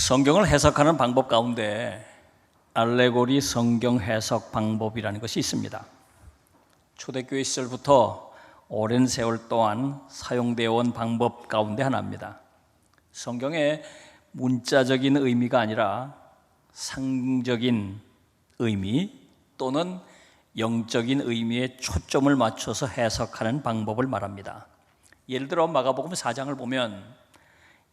성경을 해석하는 방법 가운데 알레고리 성경 해석 방법이라는 것이 있습니다. 초대교회 시절부터 오랜 세월 동안 사용되어 온 방법 가운데 하나입니다. 성경의 문자적인 의미가 아니라 상징적인 의미 또는 영적인 의미에 초점을 맞춰서 해석하는 방법을 말합니다. 예를 들어 마가복음 4장을 보면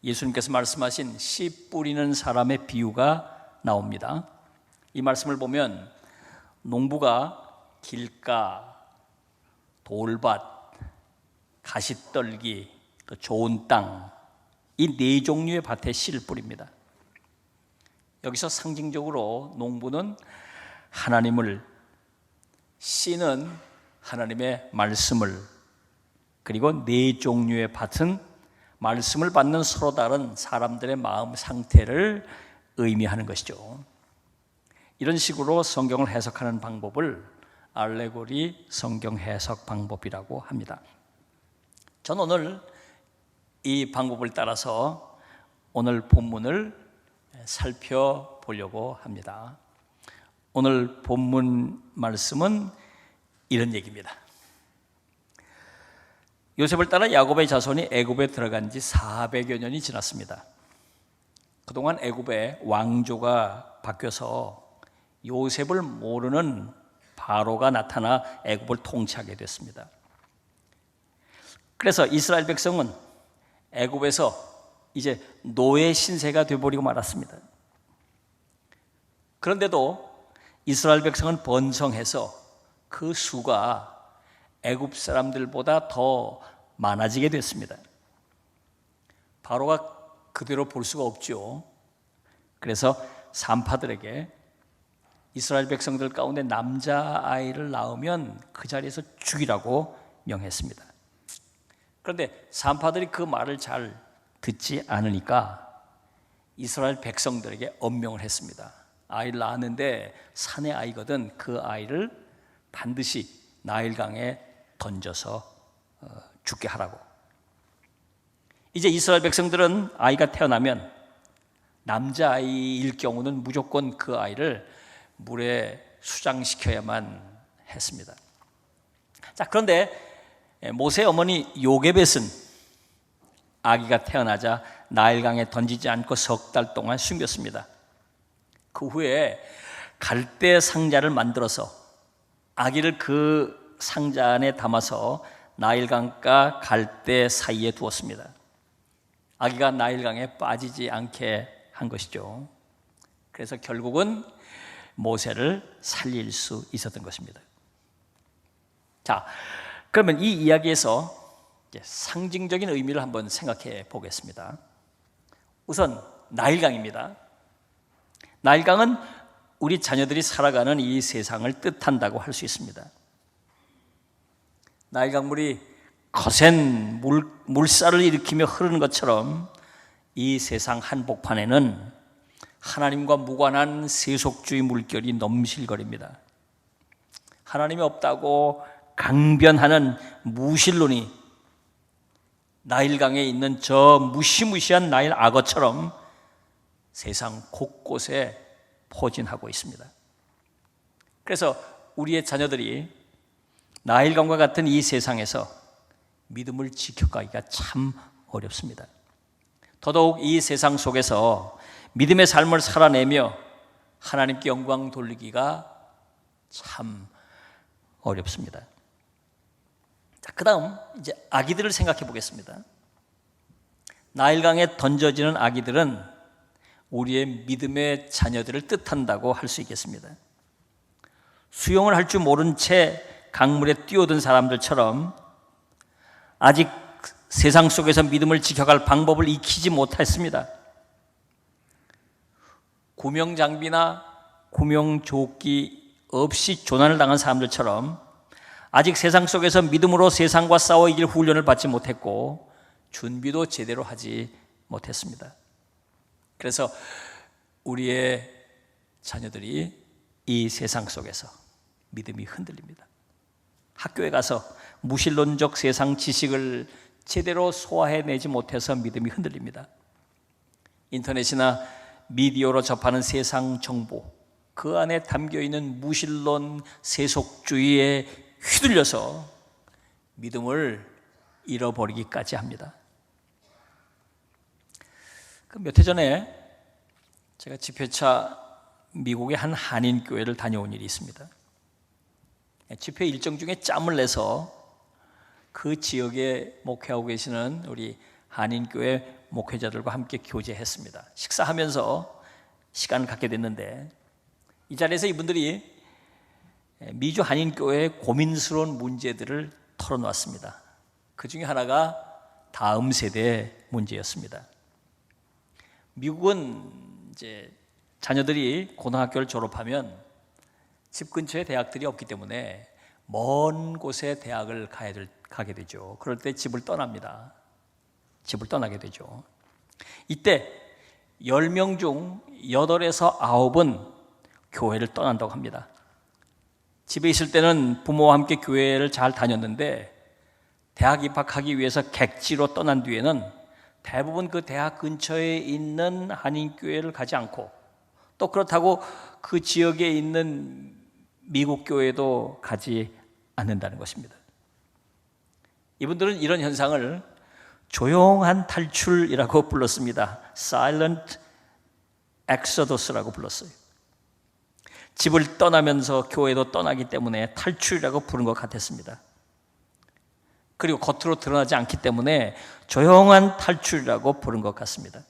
예수님께서 말씀하신 씨 뿌리는 사람의 비유가 나옵니다. 이 말씀을 보면 농부가 길가, 돌밭, 가시떨기, 또 좋은 땅, 이 네 종류의 밭에 씨를 뿌립니다. 여기서 상징적으로 농부는 하나님을, 씨는 하나님의 말씀을, 그리고 네 종류의 밭은 말씀을 받는 서로 다른 사람들의 마음 상태를 의미하는 것이죠. 이런 식으로 성경을 해석하는 방법을 알레고리 성경 해석 방법이라고 합니다. 저는 오늘 이 방법을 따라서 오늘 본문을 살펴보려고 합니다. 오늘 본문 말씀은 이런 얘기입니다. 요셉을 따라 야곱의 자손이 애굽에 들어간 지 400여 년이 지났습니다. 그동안 애굽의 왕조가 바뀌어서 요셉을 모르는 바로가 나타나 애굽을 통치하게 됐습니다. 그래서 이스라엘 백성은 애굽에서 이제 노예 신세가 되어버리고 말았습니다. 그런데도 이스라엘 백성은 번성해서 그 수가 애굽 사람들보다 더 많아지게 됐습니다. 바로가 그대로 볼 수가 없죠. 그래서 산파들에게 이스라엘 백성들 가운데 남자아이를 낳으면 그 자리에서 죽이라고 명했습니다. 그런데 산파들이 그 말을 잘 듣지 않으니까 이스라엘 백성들에게 엄명을 했습니다. 아이를 낳았는데 사내 아이거든 그 아이를 반드시 나일강에 던져서 죽게 하라고. 이제 이스라엘 백성들은 아이가 태어나면 남자아이일 경우는 무조건 그 아이를 물에 수장시켜야만 했습니다. 자, 그런데 모세의 어머니 요게벳은 아기가 태어나자 나일강에 던지지 않고 석 달 동안 숨겼습니다. 그 후에 갈대 상자를 만들어서 아기를 그 상자 안에 담아서 나일강과 갈대 사이에 두었습니다. 아기가 나일강에 빠지지 않게 한 것이죠. 그래서 결국은 모세를 살릴 수 있었던 것입니다. 자, 그러면 이 이야기에서 상징적인 의미를 한번 생각해 보겠습니다. 우선 나일강입니다. 나일강은 우리 자녀들이 살아가는 이 세상을 뜻한다고 할 수 있습니다. 나일강물이 거센 물살을 일으키며 흐르는 것처럼 이 세상 한복판에는 하나님과 무관한 세속주의 물결이 넘실거립니다. 하나님이 없다고 강변하는 무신론이 나일강에 있는 저 무시무시한 나일 악어처럼 세상 곳곳에 포진하고 있습니다. 그래서 우리의 자녀들이 나일강과 같은 이 세상에서 믿음을 지켜가기가 참 어렵습니다. 더더욱 이 세상 속에서 믿음의 삶을 살아내며 하나님께 영광 돌리기가 참 어렵습니다. 자, 그다음 이제 아기들을 생각해 보겠습니다. 나일강에 던져지는 아기들은 우리의 믿음의 자녀들을 뜻한다고 할 수 있겠습니다. 수영을 할 줄 모른 채 강물에 뛰어든 사람들처럼 아직 세상 속에서 믿음을 지켜갈 방법을 익히지 못했습니다. 구명장비나 구명조끼 없이 조난을 당한 사람들처럼 아직 세상 속에서 믿음으로 세상과 싸워 이길 훈련을 받지 못했고 준비도 제대로 하지 못했습니다. 그래서 우리의 자녀들이 이 세상 속에서 믿음이 흔들립니다. 학교에 가서 무신론적 세상 지식을 제대로 소화해내지 못해서 믿음이 흔들립니다. 인터넷이나 미디어로 접하는 세상 정보, 그 안에 담겨있는 무신론 세속주의에 휘둘려서 믿음을 잃어버리기까지 합니다. 몇 해 전에 제가 집회차 미국의 한 한인교회를 다녀온 일이 있습니다. 집회 일정 중에 짬을 내서 그 지역에 목회하고 계시는 우리 한인교회 목회자들과 함께 교제했습니다. 식사하면서 시간을 갖게 됐는데 이 자리에서 이분들이 미주 한인교회의 고민스러운 문제들을 털어놓았습니다. 그 중에 하나가 다음 세대 문제였습니다. 미국은 이제 자녀들이 고등학교를 졸업하면 집 근처에 대학들이 없기 때문에 먼 곳에 대학을 가게 되죠. 그럴 때 집을 떠납니다. 집을 떠나게 되죠. 이때 10명 중 8에서 9은 교회를 떠난다고 합니다. 집에 있을 때는 부모와 함께 교회를 잘 다녔는데 대학 입학하기 위해서 객지로 떠난 뒤에는 대부분 그 대학 근처에 있는 한인교회를 가지 않고 또 그렇다고 그 지역에 있는 미국 교회도 가지 않는다는 것입니다. 이분들은 이런 현상을 조용한 탈출이라고 불렀습니다. Silent Exodus라고 불렀어요. 집을 떠나면서 교회도 떠나기 때문에 탈출이라고 부른 것 같았습니다. 그리고 겉으로 드러나지 않기 때문에 조용한 탈출이라고 부른 것 같습니다.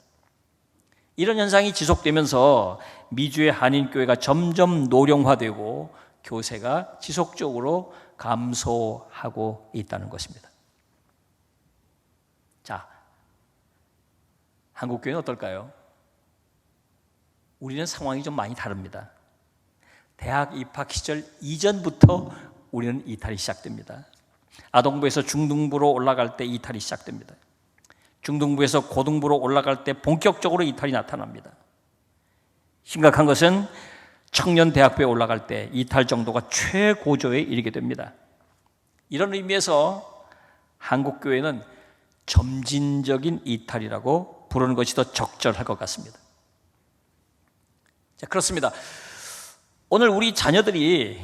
이런 현상이 지속되면서 미주의 한인교회가 점점 노령화되고 교세가 지속적으로 감소하고 있다는 것입니다. 자, 한국교회는 어떨까요? 우리는 상황이 좀 많이 다릅니다. 대학 입학 시절 이전부터 우리는 이탈이 시작됩니다. 아동부에서 중등부로 올라갈 때 이탈이 시작됩니다. 중등부에서 고등부로 올라갈 때 본격적으로 이탈이 나타납니다. 심각한 것은 청년 대학부에 올라갈 때 이탈 정도가 최고조에 이르게 됩니다. 이런 의미에서 한국교회는 점진적인 이탈이라고 부르는 것이 더 적절할 것 같습니다. 자, 그렇습니다. 오늘 우리 자녀들이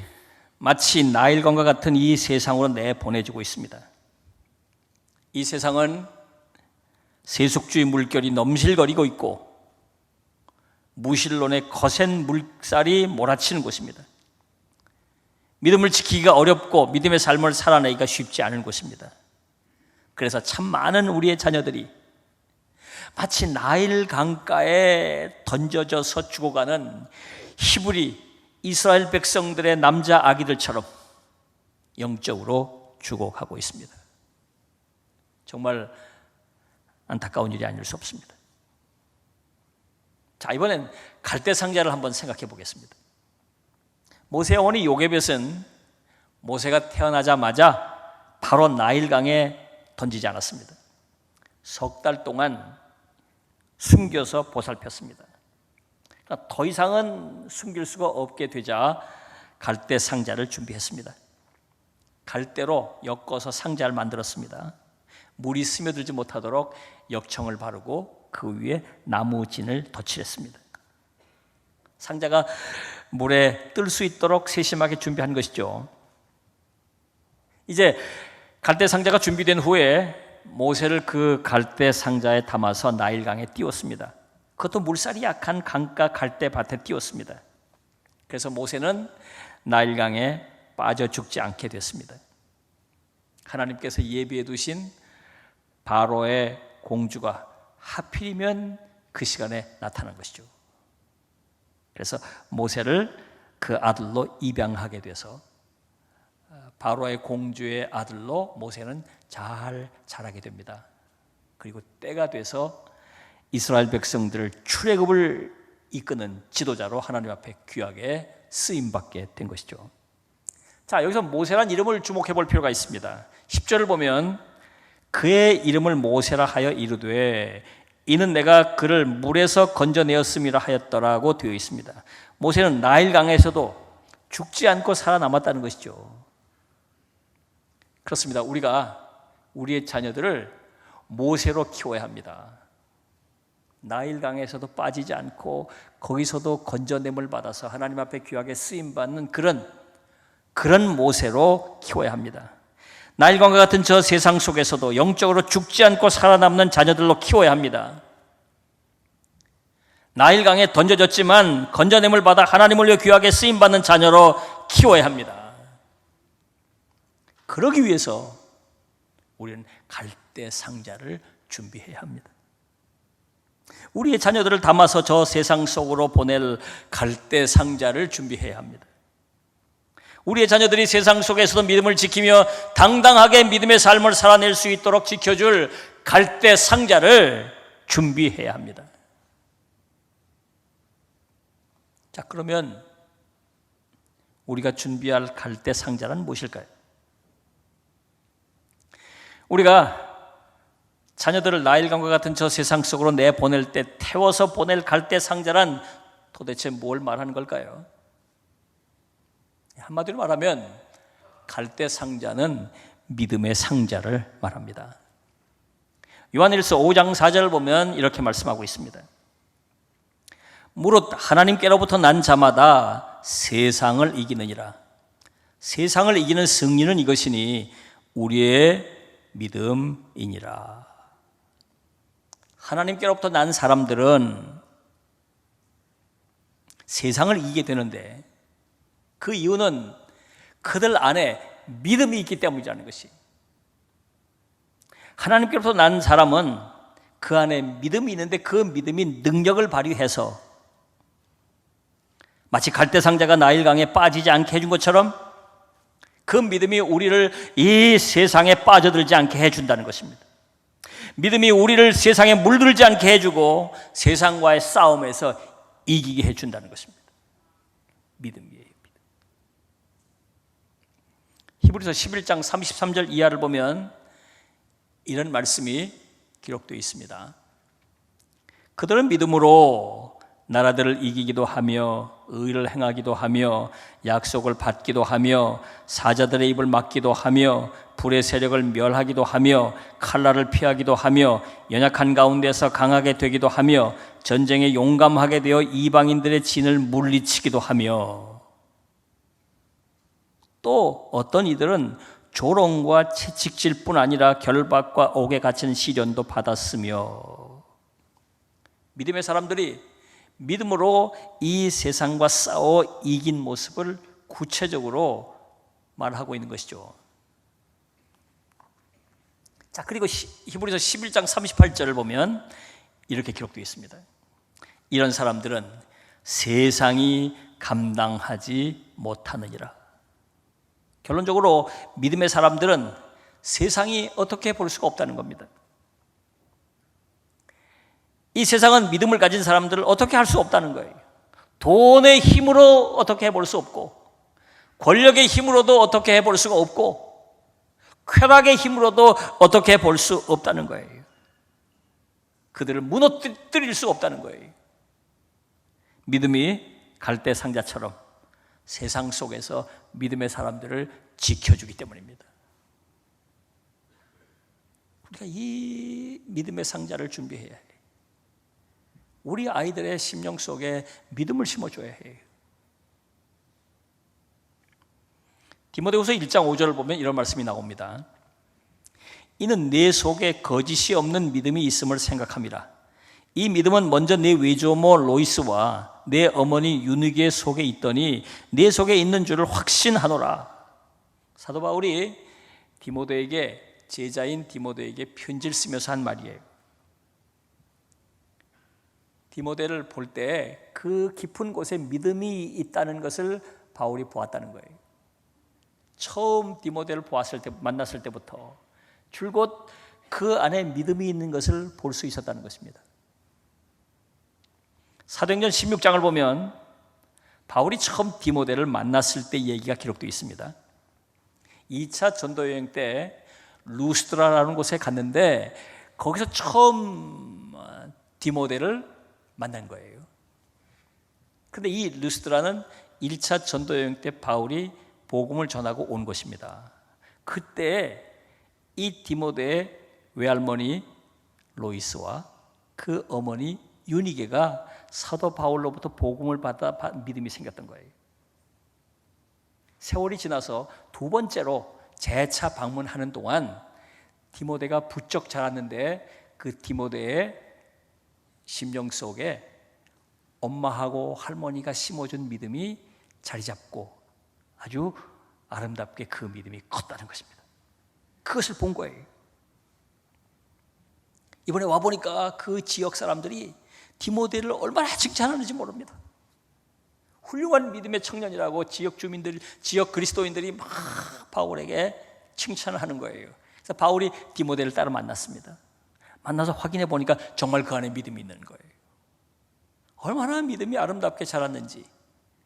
마치 나일강과 같은 이 세상으로 내보내지고 있습니다. 이 세상은 세속주의 물결이 넘실거리고 있고 무신론의 거센 물살이 몰아치는 곳입니다. 믿음을 지키기가 어렵고 믿음의 삶을 살아내기가 쉽지 않은 곳입니다. 그래서 참 많은 우리의 자녀들이 마치 나일 강가에 던져져서 죽어가는 히브리 이스라엘 백성들의 남자 아기들처럼 영적으로 죽어가고 있습니다. 정말 안타까운 일이 아닐 수 없습니다. 자, 이번엔 갈대 상자를 한번 생각해 보겠습니다. 모세의 어머니 요게벳은 모세가 태어나자마자 바로 나일강에 던지지 않았습니다. 석 달 동안 숨겨서 보살폈습니다. 그러니까 더 이상은 숨길 수가 없게 되자 갈대 상자를 준비했습니다. 갈대로 엮어서 상자를 만들었습니다. 물이 스며들지 못하도록 역청을 바르고 그 위에 나무진을 덧칠했습니다. 상자가 물에 뜰 수 있도록 세심하게 준비한 것이죠. 이제 갈대 상자가 준비된 후에 모세를 그 갈대 상자에 담아서 나일강에 띄웠습니다. 그것도 물살이 약한 강가 갈대밭에 띄웠습니다. 그래서 모세는 나일강에 빠져 죽지 않게 됐습니다. 하나님께서 예비해 두신 바로의 공주가 하필이면 그 시간에 나타난 것이죠. 그래서 모세를 그 아들로 입양하게 돼서 바로의 공주의 아들로 모세는 잘 자라게 됩니다. 그리고 때가 돼서 이스라엘 백성들을 출애굽을 이끄는 지도자로 하나님 앞에 귀하게 쓰임받게 된 것이죠. 자, 여기서 모세란 이름을 주목해 볼 필요가 있습니다. 10절을 보면 그의 이름을 모세라 하여 이르되 이는 내가 그를 물에서 건져내었음이라 하였더라고 되어 있습니다. 모세는 나일강에서도 죽지 않고 살아남았다는 것이죠. 그렇습니다. 우리가 우리의 자녀들을 모세로 키워야 합니다. 나일강에서도 빠지지 않고 거기서도 건져냄을 받아서 하나님 앞에 귀하게 쓰임받는 그런 모세로 키워야 합니다. 나일강과 같은 저 세상 속에서도 영적으로 죽지 않고 살아남는 자녀들로 키워야 합니다. 나일강에 던져졌지만 건져냄을 받아 하나님을 위해 귀하게 쓰임받는 자녀로 키워야 합니다. 그러기 위해서 우리는 갈대 상자를 준비해야 합니다. 우리의 자녀들을 담아서 저 세상 속으로 보낼 갈대 상자를 준비해야 합니다. 우리의 자녀들이 세상 속에서도 믿음을 지키며 당당하게 믿음의 삶을 살아낼 수 있도록 지켜줄 갈대 상자를 준비해야 합니다. 자, 그러면 우리가 준비할 갈대 상자는 무엇일까요? 우리가 자녀들을 나일강과 같은 저 세상 속으로 내보낼 때 태워서 보낼 갈대 상자란 도대체 뭘 말하는 걸까요? 한마디로 말하면 갈대 상자는 믿음의 상자를 말합니다. 요한일서 5장 4절을 보면 이렇게 말씀하고 있습니다. 무릇 하나님께로부터 난 자마다 세상을 이기느니라. 세상을 이기는 승리는 이것이니 우리의 믿음이니라. 하나님께로부터 난 사람들은 세상을 이기게 되는데 그 이유는 그들 안에 믿음이 있기 때문이라는 것이. 하나님께로부터 난 사람은 그 안에 믿음이 있는데 그 믿음이 능력을 발휘해서 마치 갈대상자가 나일강에 빠지지 않게 해준 것처럼 그 믿음이 우리를 이 세상에 빠져들지 않게 해준다는 것입니다. 믿음이 우리를 세상에 물들지 않게 해주고 세상과의 싸움에서 이기게 해준다는 것입니다. 믿음이에요. 히브리서 11장 33절 이하를 보면 이런 말씀이 기록되어 있습니다. 그들은 믿음으로 나라들을 이기기도 하며 의를 행하기도 하며 약속을 받기도 하며 사자들의 입을 막기도 하며 불의 세력을 멸하기도 하며 칼날을 피하기도 하며 연약한 가운데서 강하게 되기도 하며 전쟁에 용감하게 되어 이방인들의 진을 물리치기도 하며 또 어떤 이들은 조롱과 채찍질 뿐 아니라 결박과 옥에 갇힌 시련도 받았으며 믿음의 사람들이 믿음으로 이 세상과 싸워 이긴 모습을 구체적으로 말하고 있는 것이죠. 자, 그리고 히브리서 11장 38절을 보면 이렇게 기록되어 있습니다. 이런 사람들은 세상이 감당하지 못하느니라. 결론적으로 믿음의 사람들은 세상이 어떻게 볼 수가 없다는 겁니다. 이 세상은 믿음을 가진 사람들을 어떻게 할 수 없다는 거예요. 돈의 힘으로 어떻게 해볼 수 없고 권력의 힘으로도 어떻게 해볼 수가 없고 쾌락의 힘으로도 어떻게 볼 수 없다는 거예요. 그들을 무너뜨릴 수 없다는 거예요. 믿음이 갈대 상자처럼 세상 속에서 믿음의 사람들을 지켜주기 때문입니다. 우리가 이 믿음의 상자를 준비해야 해요. 우리 아이들의 심령 속에 믿음을 심어줘야 해요. 디모데후서 1장 5절을 보면 이런 말씀이 나옵니다. 이는 내 속에 거짓이 없는 믿음이 있음을 생각함이라. 이 믿음은 먼저 내 외조모 로이스와 내 어머니 유니게 속에 있더니 내 속에 있는 줄을 확신하노라. 사도 바울이 디모데에게, 제자인 디모데에게 편지를 쓰면서 한 말이에요. 디모데를 볼 때 그 깊은 곳에 믿음이 있다는 것을 바울이 보았다는 거예요. 처음 디모데를 만났을 때부터 줄곧 그 안에 믿음이 있는 것을 볼 수 있었다는 것입니다. 사도행전 16장을 보면 바울이 처음 디모데를 만났을 때 얘기가 기록되어 있습니다. 2차 전도여행 때 루스드라라는 곳에 갔는데 거기서 처음 디모데를 만난 거예요. 그런데 이 루스드라는 1차 전도여행 때 바울이 복음을 전하고 온 곳입니다. 그때 이 디모데의 외할머니 로이스와 그 어머니 유니게가 사도 바울로부터 복음을 받아 믿음이 생겼던 거예요. 세월이 지나서 두 번째로 재차 방문하는 동안 디모데가 부쩍 자랐는데 그 디모데의 심령 속에 엄마하고 할머니가 심어준 믿음이 자리 잡고 아주 아름답게 그 믿음이 컸다는 것입니다. 그것을 본 거예요. 이번에 와보니까 그 지역 사람들이 디모데를 얼마나 칭찬하는지 모릅니다. 훌륭한 믿음의 청년이라고 지역 주민들, 지역 그리스도인들이 막 바울에게 칭찬을 하는 거예요. 그래서 바울이 디모데를 따로 만났습니다. 만나서 확인해 보니까 정말 그 안에 믿음이 있는 거예요. 얼마나 믿음이 아름답게 자랐는지.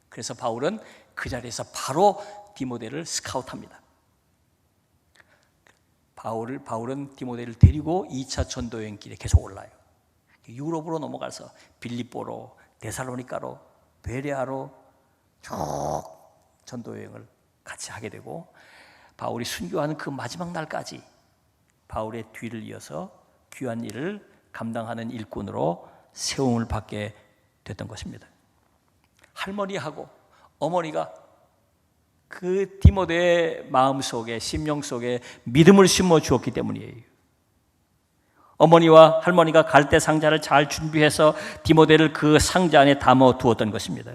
그래서 바울은 그 자리에서 바로 디모데를 스카우트합니다. 바울은 디모데를 데리고 2차 전도 여행길에 계속 올라요. 유럽으로 넘어가서 빌립보로, 데살로니가로, 베레아로 쭉 전도 여행을 같이 하게 되고, 바울이 순교하는 그 마지막 날까지 바울의 뒤를 이어서 귀한 일을 감당하는 일꾼으로 세움을 받게 됐던 것입니다. 할머니하고 어머니가 그 디모데의 마음속에, 심령 속에 믿음을 심어 주었기 때문이에요. 어머니와 할머니가 갈대 상자를 잘 준비해서 디모데를 그 상자 안에 담아 두었던 것입니다.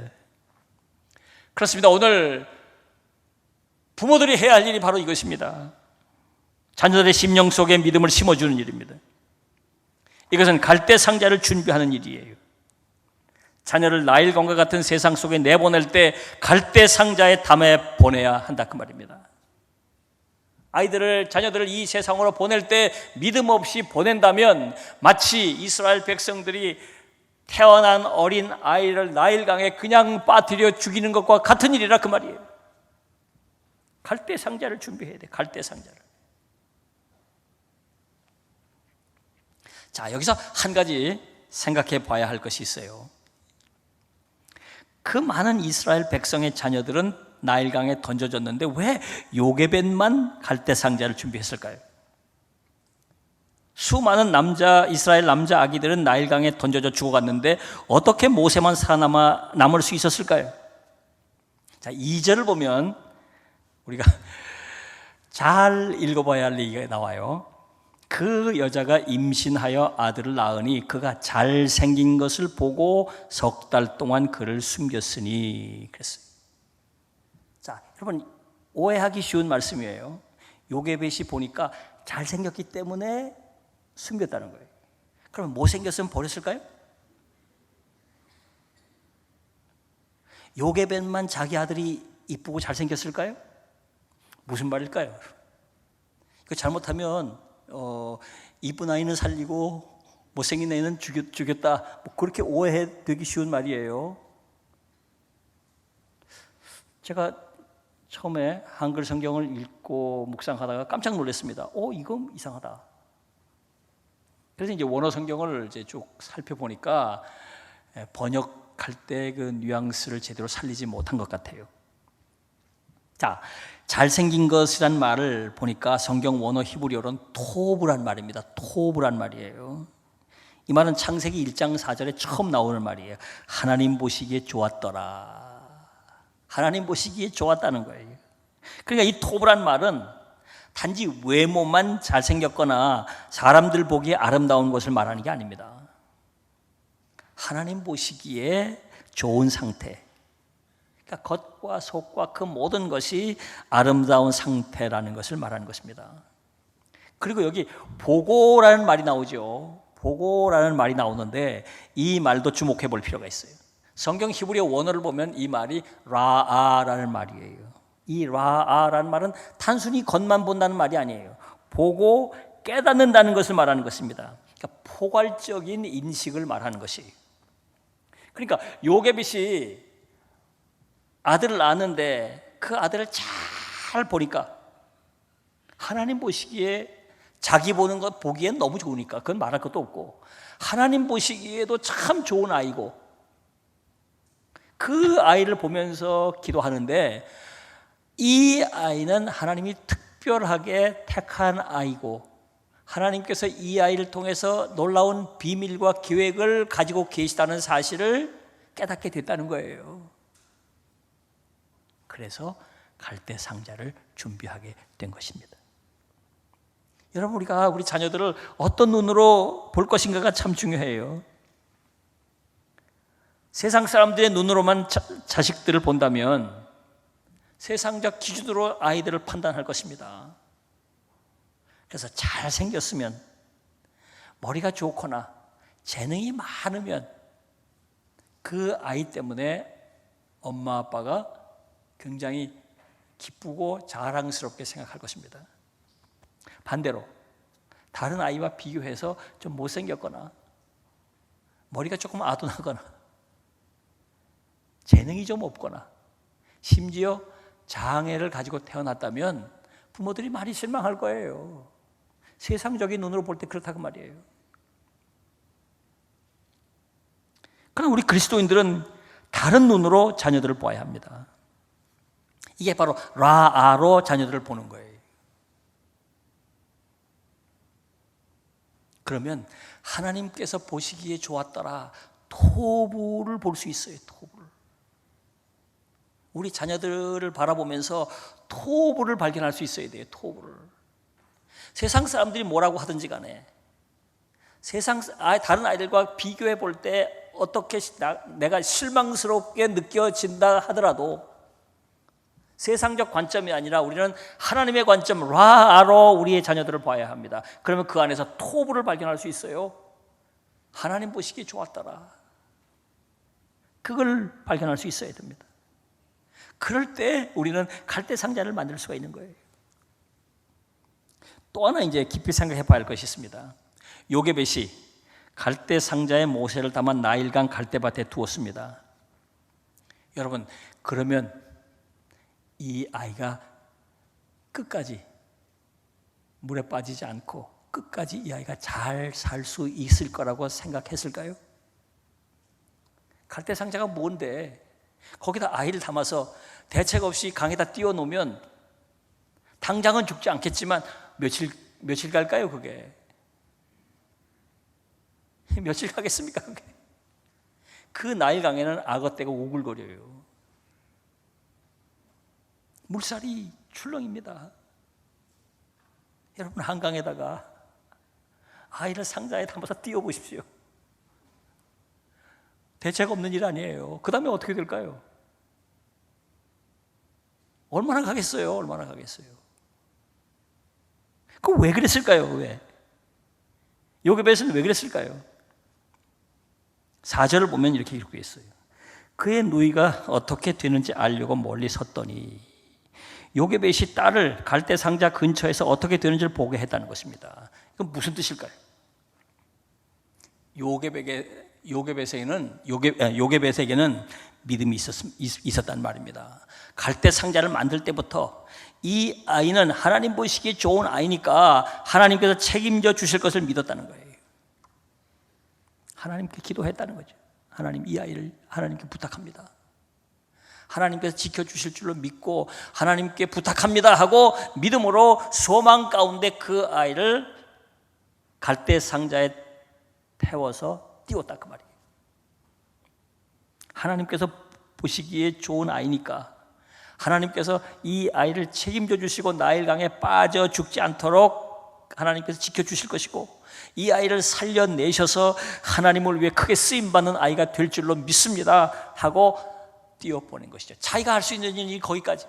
그렇습니다. 오늘 부모들이 해야 할 일이 바로 이것입니다. 자녀들의 심령 속에 믿음을 심어주는 일입니다. 이것은 갈대 상자를 준비하는 일이에요. 자녀를 나일강과 같은 세상 속에 내보낼 때 갈대 상자에 담아 보내야 한다 그 말입니다. 자녀들을 이 세상으로 보낼 때 믿음 없이 보낸다면 마치 이스라엘 백성들이 태어난 어린 아이를 나일강에 그냥 빠뜨려 죽이는 것과 같은 일이라 그 말이에요. 갈대 상자를 준비해야 돼. 갈대 상자를. 자, 여기서 한 가지 생각해 봐야 할 것이 있어요. 그 많은 이스라엘 백성의 자녀들은 나일강에 던져졌는데 왜 요게벳만 갈대 상자를 준비했을까요? 수많은 이스라엘 남자 아기들은 나일강에 던져져 죽어갔는데 어떻게 모세만 살아남을 수 있었을까요? 자, 2절을 보면 우리가 잘 읽어봐야 할 얘기가 나와요. 그 여자가 임신하여 아들을 낳으니 그가 잘생긴 것을 보고 석 달 동안 그를 숨겼으니 그랬어요. 자, 여러분 오해하기 쉬운 말씀이에요. 요게벳이 보니까 잘생겼기 때문에 숨겼다는 거예요. 그러면 못생겼으면 버렸을까요? 요게벳만 자기 아들이 이쁘고 잘생겼을까요? 무슨 말일까요? 이거 잘못하면 이쁜 아이는 살리고 못생긴 애는 죽였다, 뭐 그렇게 오해되기 쉬운 말이에요. 제가 처음에 한글 성경을 읽고 묵상하다가 깜짝 놀랐습니다. 이건 이상하다. 그래서 이제 원어 성경을 이제 쭉 살펴보니까 번역할 때 그 뉘앙스를 제대로 살리지 못한 것 같아요. 자, 잘생긴 것이란 말을 보니까 성경 원어 히브리어로는 토브란 말입니다. 토브란 말이에요. 이 말은 창세기 1장 4절에 처음 나오는 말이에요. 하나님 보시기에 좋았더라. 하나님 보시기에 좋았다는 거예요. 그러니까 이 토브란 말은 단지 외모만 잘생겼거나 사람들 보기에 아름다운 것을 말하는 게 아닙니다. 하나님 보시기에 좋은 상태, 그러니까 겉과 속과 그 모든 것이 아름다운 상태라는 것을 말하는 것입니다. 그리고 여기 보고라는 말이 나오죠. 보고라는 말이 나오는데 이 말도 주목해 볼 필요가 있어요. 성경 히브리어 원어를 보면 이 말이 라아라는 말이에요. 이 라아라는 말은 단순히 겉만 본다는 말이 아니에요. 보고 깨닫는다는 것을 말하는 것입니다. 그러니까 포괄적인 인식을 말하는 것이. 그러니까 요게벳이 아들을 낳았는데 그 아들을 잘 보니까 하나님 보시기에 자기 보는 것 보기엔 너무 좋으니까 그건 말할 것도 없고, 하나님 보시기에도 참 좋은 아이고, 그 아이를 보면서 기도하는데 이 아이는 하나님이 특별하게 택한 아이고 하나님께서 이 아이를 통해서 놀라운 비밀과 계획을 가지고 계시다는 사실을 깨닫게 됐다는 거예요. 그래서 갈대 상자를 준비하게 된 것입니다. 여러분, 우리가 우리 자녀들을 어떤 눈으로 볼 것인가가 참 중요해요. 세상 사람들의 눈으로만 자식들을 본다면 세상적 기준으로 아이들을 판단할 것입니다. 그래서 잘생겼으면, 머리가 좋거나 재능이 많으면 그 아이 때문에 엄마 아빠가 굉장히 기쁘고 자랑스럽게 생각할 것입니다. 반대로 다른 아이와 비교해서 좀 못생겼거나 머리가 조금 아둔하거나 재능이 좀 없거나 심지어 장애를 가지고 태어났다면 부모들이 많이 실망할 거예요. 세상적인 눈으로 볼 때 그렇다고 말이에요. 그러나 우리 그리스도인들은 다른 눈으로 자녀들을 보아야 합니다. 이게 바로 라아로 자녀들을 보는 거예요. 그러면 하나님께서 보시기에 좋았더라 토부를 볼 수 있어요. 토부를. 우리 자녀들을 바라보면서 토부를 발견할 수 있어야 돼요. 토부를. 세상 사람들이 뭐라고 하든지 간에 다른 아이들과 비교해 볼 때 어떻게 내가 실망스럽게 느껴진다 하더라도 세상적 관점이 아니라 우리는 하나님의 관점 라아로 우리의 자녀들을 봐야 합니다. 그러면 그 안에서 토부를 발견할 수 있어요. 하나님 보시기에 좋았더라. 그걸 발견할 수 있어야 됩니다. 그럴 때 우리는 갈대 상자를 만들 수가 있는 거예요. 또 하나 이제 깊이 생각해 봐야 할 것이 있습니다. 요게벳이 갈대 상자에 모세를 담아 나일강 갈대밭에 두었습니다. 여러분, 그러면 이 아이가 끝까지 물에 빠지지 않고 끝까지 이 아이가 잘 살 수 있을 거라고 생각했을까요? 갈대 상자가 뭔데 거기다 아이를 담아서 대책 없이 강에다 띄워놓으면 당장은 죽지 않겠지만 며칠 갈까요? 그게 며칠 가겠습니까? 그게 그 나일강에는 악어떼가 오글거려요. 물살이 출렁입니다. 여러분, 한강에다가 아이를 상자에 담아서 띄워보십시오. 대책 없는 일 아니에요. 그 다음에 어떻게 될까요? 얼마나 가겠어요? 얼마나 가겠어요? 그 왜 그랬을까요? 왜? 요게벳은 왜 그랬을까요? 4절을 보면 이렇게 기록되어 있어요. 그의 누이가 어떻게 되는지 알려고 멀리 섰더니 요게벳이 딸을 갈대 상자 근처에서 어떻게 되는지를 보게 했다는 것입니다. 이건 무슨 뜻일까요? 요게벳에게는 믿음이 있었단 말입니다. 갈대 상자를 만들 때부터 이 아이는 하나님 보시기에 좋은 아이니까 하나님께서 책임져 주실 것을 믿었다는 거예요. 하나님께 기도했다는 거죠. 하나님, 이 아이를 하나님께 부탁합니다. 하나님께서 지켜주실 줄로 믿고 하나님께 부탁합니다 하고 믿음으로 소망 가운데 그 아이를 갈대 상자에 태워서 띄웠다 그 말이에요. 하나님께서 보시기에 좋은 아이니까 하나님께서 이 아이를 책임져 주시고 나일강에 빠져 죽지 않도록 하나님께서 지켜주실 것이고 이 아이를 살려내셔서 하나님을 위해 크게 쓰임받는 아이가 될 줄로 믿습니다 하고 띄워보낸 것이죠. 자기가 할 수 있는 일이 거기까지.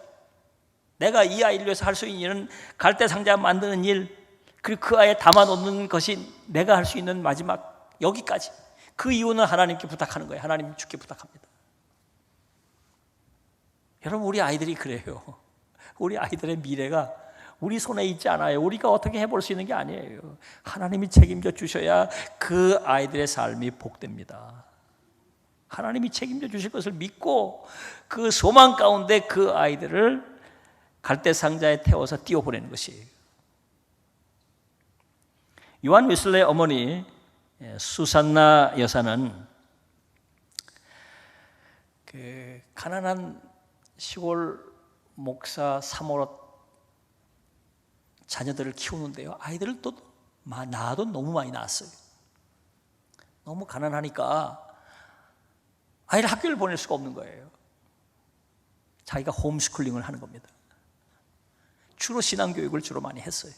내가 이 아이를 위해서 할 수 있는 일은 갈대 상자 만드는 일, 그리고 그 아이에 담아놓는 것이 내가 할 수 있는 마지막 여기까지. 그 이유는 하나님께 부탁하는 거예요. 하나님 주께 부탁합니다. 여러분, 우리 아이들이 그래요. 우리 아이들의 미래가 우리 손에 있지 않아요. 우리가 어떻게 해볼 수 있는 게 아니에요. 하나님이 책임져 주셔야 그 아이들의 삶이 복됩니다. 하나님이 책임져 주실 것을 믿고 그 소망 가운데 그 아이들을 갈대 상자에 태워서 띄워보내는 것이에요. 요한 웨슬레의 어머니 수산나 여사는 그 가난한 시골 목사 사모로 자녀들을 키우는데요. 아이들을 또 낳아도 너무 많이 낳았어요. 너무 가난하니까 아이를 학교를 보낼 수가 없는 거예요. 자기가 홈스쿨링을 하는 겁니다. 주로 신앙교육을 주로 많이 했어요.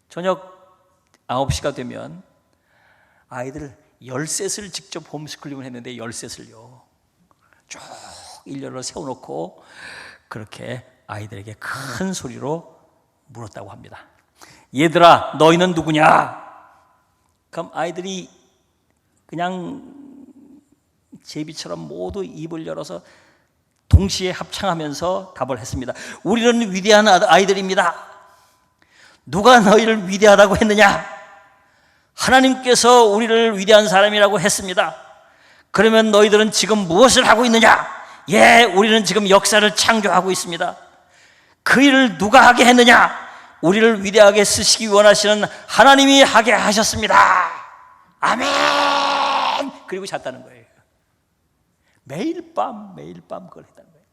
저녁 9시가 되면 아이들 13을 직접 홈스쿨링을 했는데 13을요 쭉 일렬로 세워놓고 그렇게 아이들에게 큰 소리로 물었다고 합니다. 얘들아, 너희는 누구냐? 그럼 아이들이 그냥 제비처럼 모두 입을 열어서 동시에 합창하면서 답을 했습니다. 우리는 위대한 아이들입니다. 누가 너희를 위대하다고 했느냐? 하나님께서 우리를 위대한 사람이라고 했습니다. 그러면 너희들은 지금 무엇을 하고 있느냐? 예, 우리는 지금 역사를 창조하고 있습니다. 그 일을 누가 하게 했느냐? 우리를 위대하게 쓰시기 원하시는 하나님이 하게 하셨습니다. 아멘. 그리고 잤다는 거예요. 매일 밤 그걸 했다는 거예요.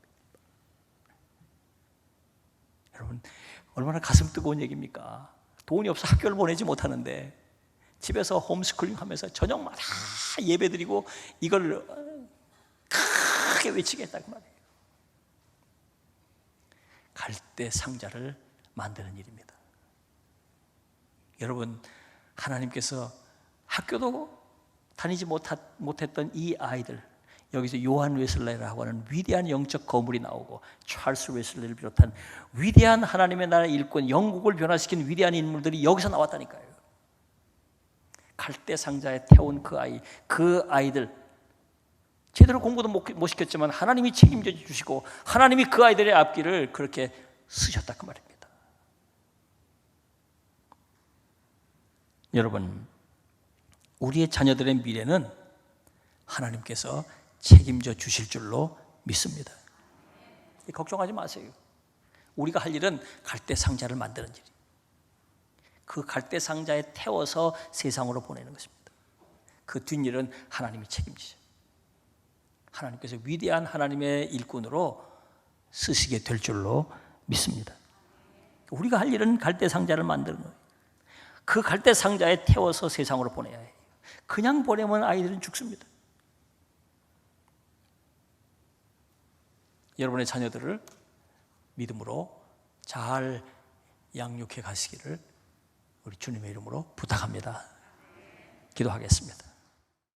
여러분, 얼마나 가슴 뜨거운 얘기입니까? 돈이 없어 학교를 보내지 못하는데 집에서 홈스쿨링 하면서 저녁마다 예배 드리고 이걸 크게 외치게 했다고 말이에요. 갈대 상자를 만드는 일입니다. 여러분, 하나님께서 학교도 다니지 못했던 이 아이들, 여기서 요한 웨슬레라고 하는 위대한 영적 거물이 나오고 찰스 웨슬레를 비롯한 위대한 하나님의 나라 일꾼, 영국을 변화시킨 위대한 인물들이 여기서 나왔다니까요. 갈대 상자에 태운 그 아이들 제대로 공부도 못 시켰지만 하나님이 책임져 주시고 하나님이 그 아이들의 앞길을 그렇게 쓰셨다 그 말입니다. 여러분, 우리의 자녀들의 미래는 하나님께서 책임져 주실 줄로 믿습니다. 걱정하지 마세요. 우리가 할 일은 갈대 상자를 만드는 일이에요. 그 갈대 상자에 태워서 세상으로 보내는 것입니다. 그 뒷일은 하나님이 책임지셔요. 하나님께서 위대한 하나님의 일꾼으로 쓰시게 될 줄로 믿습니다. 우리가 할 일은 갈대 상자를 만드는 거예요. 그 갈대 상자에 태워서 세상으로 보내야 해요. 그냥 보내면 아이들은 죽습니다. 여러분의 자녀들을 믿음으로 잘 양육해 가시기를 우리 주님의 이름으로 부탁합니다. 기도하겠습니다.